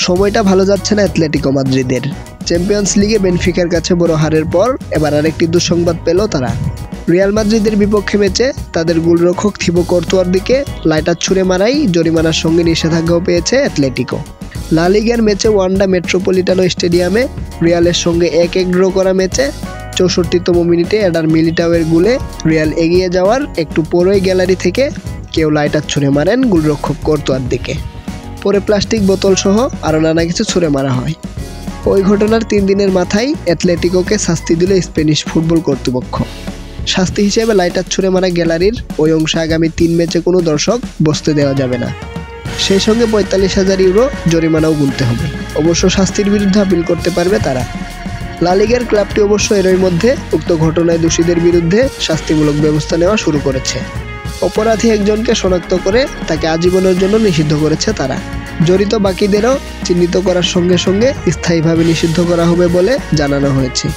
সময়টা ভালো যাচ্ছে না অ্যাটলেটিকো মাদ্রিদের। চ্যাম্পিয়ন্স লিগে বেনফিকার কাছে বড় হারের পর এবার আরেকটি দুঃসংবাদ পেল তারা। রিয়াল মাদ্রিদের বিপক্ষে ম্যাচে তাদের গোলরক্ষক থিবো কর্তোয়ার দিকে লাইটার ছুঁড়ে মারাই জরিমানার সঙ্গে নিষেধাজ্ঞাও পেয়েছে অ্যাটলেটিকো। লা লিগার ম্যাচে ওয়ান্ডা মেট্রোপলিটানো স্টেডিয়ামে রিয়ালের সঙ্গে 1-1 ড্র করা ম্যাচে 64তম মিনিটে এডার মিলিটাওয়ের গোলে রিয়াল এগিয়ে যাওয়ার একটু পরেই গ্যালারি থেকে কেউ লাইটার ছুঁড়ে মারেন গোলরক্ষক কর্তোয়ার দিকে। পরে প্লাস্টিক বোতল সহ আরও নানা কিছু ছুঁড়ে মারা হয়। ওই ঘটনার 3 দিনের মাথায় অ্যাটলেটিকোকে শাস্তি দিল স্প্যানিশ ফুটবল কর্তৃপক্ষ। শাস্তি হিসেবে লাইটার ছুঁড়ে মারা গ্যালারির ওই অংশে আগামী 3 ম্যাচে কোনো দর্শক বসতে দেওয়া যাবে না। সেই সঙ্গে 45,000 ইউরো জরিমানাও গুনতে হবে। অবশ্য শাস্তির বিরুদ্ধে আপিল করতে পারবে তারা। লা লিগার ক্লাবটি অবশ্য এরই মধ্যে উক্ত ঘটনায় দোষীদের বিরুদ্ধে শাস্তিমূলক ব্যবস্থা নেওয়া শুরু করেছে। অপরাধী একজনকে শনাক্ত করে তাকে আজীবনের জন্য নিষিদ্ধ করেছে তারা। জড়িত বাকিদেরও চিহ্নিত করার সঙ্গে সঙ্গে স্থায়ীভাবে নিষিদ্ধ করা হবে বলে জানানো হয়েছে।